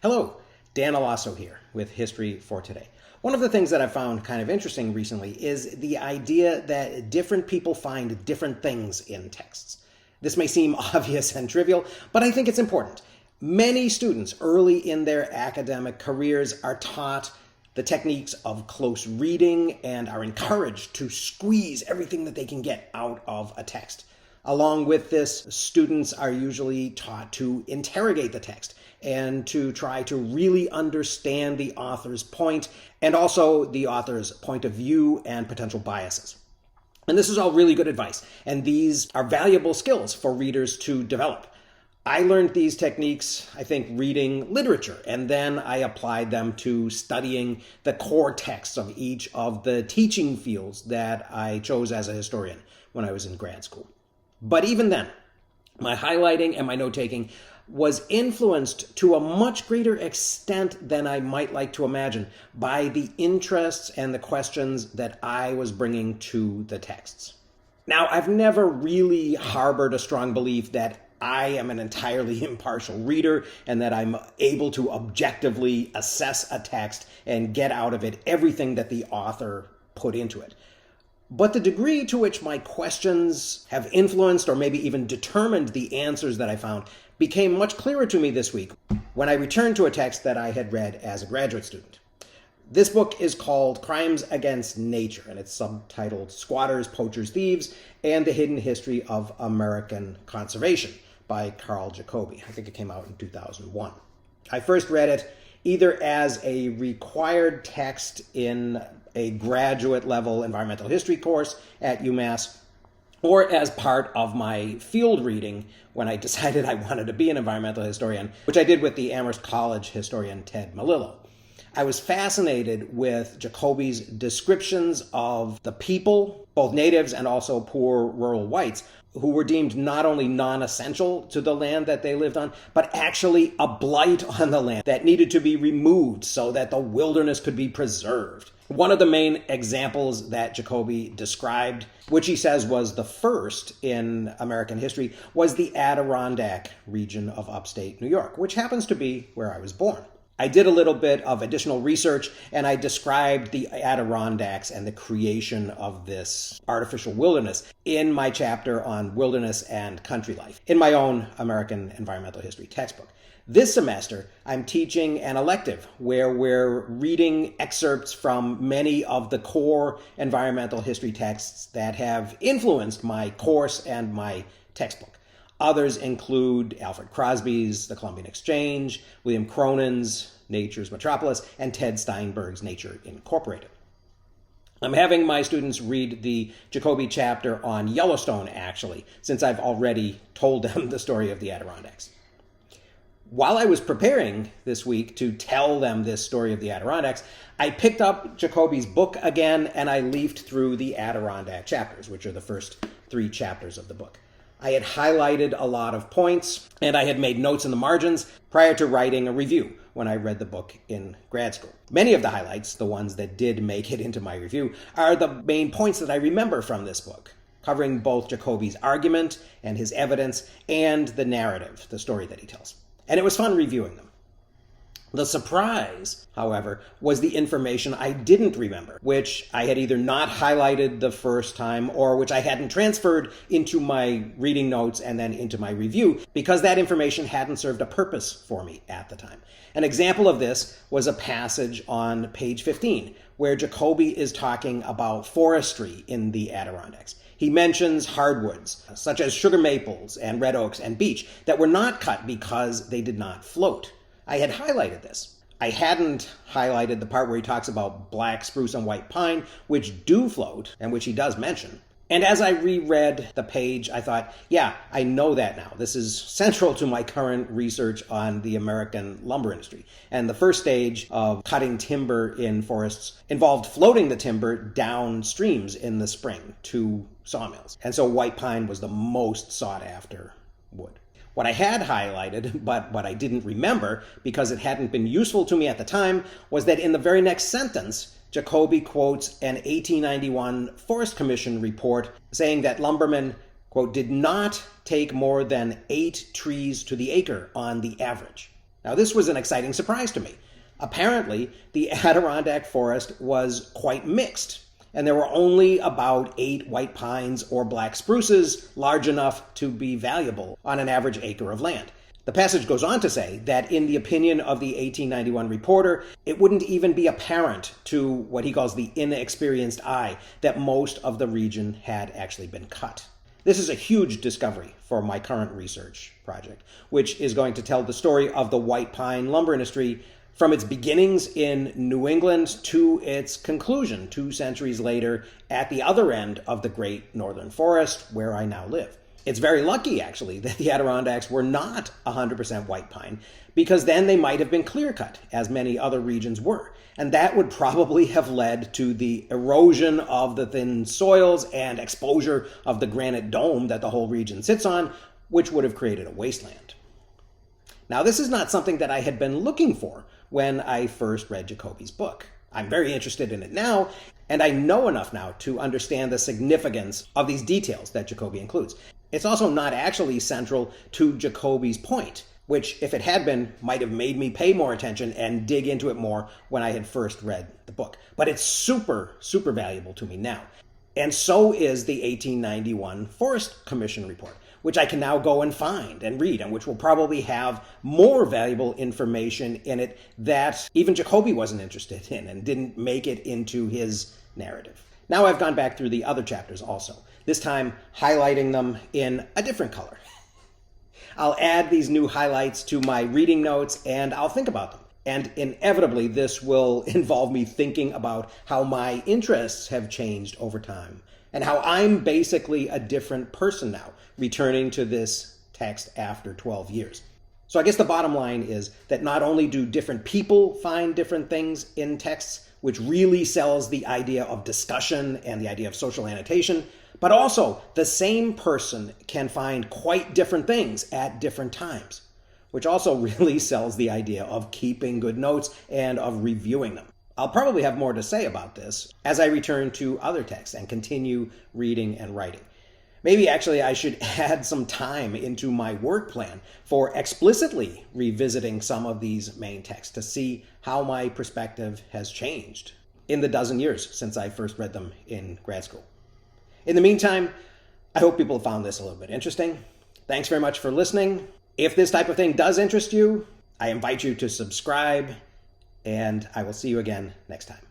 Hello, Dan Alasso here with History for Today. One of the things that I've found kind of interesting recently is the idea that different people find different things in texts. This may seem obvious and trivial, but I think it's important. Many students early in their academic careers are taught the techniques of close reading and are encouraged to squeeze everything that they can get out of a text. Along with this, students are usually taught to interrogate the text and to try to really understand the author's point and also the author's point of view and potential biases. And this is all really good advice, and these are valuable skills for readers to develop. I learned these techniques, I think, reading literature, and then I applied them to studying the core texts of each of the teaching fields that I chose as a historian when I was in grad school. But even then, my highlighting and my note-taking was influenced to a much greater extent than I might like to imagine by the interests and the questions that I was bringing to the texts. Now, I've never really harbored a strong belief that I am an entirely impartial reader and that I'm able to objectively assess a text and get out of it everything that the author put into it. But the degree to which my questions have influenced or maybe even determined the answers that I found became much clearer to me this week when I returned to a text that I had read as a graduate student. This book is called Crimes Against Nature, and it's subtitled Squatters, Poachers, Thieves, and the Hidden History of American Conservation by Carl Jacoby. I think it came out in 2001. I first read it either as a required text in a graduate level environmental history course at UMass, or as part of my field reading when I decided I wanted to be an environmental historian, which I did with the Amherst College historian Ted Melillo. I was fascinated with Jacoby's descriptions of the people, both natives and also poor rural whites, who were deemed not only non-essential to the land that they lived on, but actually a blight on the land that needed to be removed so that the wilderness could be preserved. One of the main examples that Jacoby described, which he says was the first in American history, was the Adirondack region of upstate New York, which happens to be where I was born. I did a little bit of additional research, and I described the Adirondacks and the creation of this artificial wilderness in my chapter on wilderness and country life in my own American environmental history textbook. This semester, I'm teaching an elective where we're reading excerpts from many of the core environmental history texts that have influenced my course and my textbook. Others include Alfred Crosby's The Columbian Exchange, William Cronin's Nature's Metropolis, and Ted Steinberg's Nature Incorporated. I'm having my students read the Jacoby chapter on Yellowstone, actually, since I've already told them the story of the Adirondacks. While I was preparing this week to tell them this story of the Adirondacks, I picked up Jacoby's book again and I leafed through the Adirondack chapters, which are the first 3 chapters of the book. I had highlighted a lot of points and I had made notes in the margins prior to writing a review when I read the book in grad school. Many of the highlights, the ones that did make it into my review, are the main points that I remember from this book, covering both Jacoby's argument and his evidence and the narrative, the story that he tells. And it was fun reviewing them. The surprise, however, was the information I didn't remember, which I had either not highlighted the first time or which I hadn't transferred into my reading notes and then into my review because that information hadn't served a purpose for me at the time. An example of this was a passage on page 15 where Jacoby is talking about forestry in the Adirondacks. He mentions hardwoods, such as sugar maples and red oaks and beech, that were not cut because they did not float. I had highlighted this. I hadn't highlighted the part where he talks about black spruce and white pine, which do float, and which he does mention. And as I reread the page, I thought, yeah, I know that now. This is central to my current research on the American lumber industry. And the first stage of cutting timber in forests involved floating the timber down streams in the spring to sawmills. And so white pine was the most sought after wood. What I had highlighted, but what I didn't remember because it hadn't been useful to me at the time, was that in the very next sentence, Jacoby quotes an 1891 Forest Commission report saying that lumbermen, quote, did not take more than 8 trees to the acre on the average. Now, this was an exciting surprise to me. Apparently, the Adirondack forest was quite mixed, and there were only about 8 white pines or black spruces large enough to be valuable on an average acre of land. The passage goes on to say that in the opinion of the 1891 reporter, it wouldn't even be apparent to what he calls the inexperienced eye that most of the region had actually been cut. This is a huge discovery for my current research project, which is going to tell the story of the white pine lumber industry from its beginnings in New England to its conclusion 2 centuries later at the other end of the great northern forest where I now live. It's very lucky, actually, that the Adirondacks were not 100% white pine, because then they might have been clear-cut, as many other regions were. And that would probably have led to the erosion of the thin soils and exposure of the granite dome that the whole region sits on, which would have created a wasteland. Now, this is not something that I had been looking for when I first read Jacoby's book. I'm very interested in it now, and I know enough now to understand the significance of these details that Jacoby includes. It's also not actually central to Jacoby's point, which, if it had been, might have made me pay more attention and dig into it more when I had first read the book. But it's super, super valuable to me now. And so is the 1891 Forest Commission report, which I can now go and find and read, and which will probably have more valuable information in it that even Jacoby wasn't interested in and didn't make it into his narrative. Now I've gone back through the other chapters also, this time highlighting them in a different color. I'll add these new highlights to my reading notes and I'll think about them. And inevitably, this will involve me thinking about how my interests have changed over time and how I'm basically a different person now, returning to this text after 12 years. So I guess the bottom line is that not only do different people find different things in texts, which really sells the idea of discussion and the idea of social annotation, but also the same person can find quite different things at different times, which also really sells the idea of keeping good notes and of reviewing them. I'll probably have more to say about this as I return to other texts and continue reading and writing. Maybe actually I should add some time into my work plan for explicitly revisiting some of these main texts to see how my perspective has changed in the dozen years since I first read them in grad school. In the meantime, I hope people found this a little bit interesting. Thanks very much for listening. If this type of thing does interest you, I invite you to subscribe, and I will see you again next time.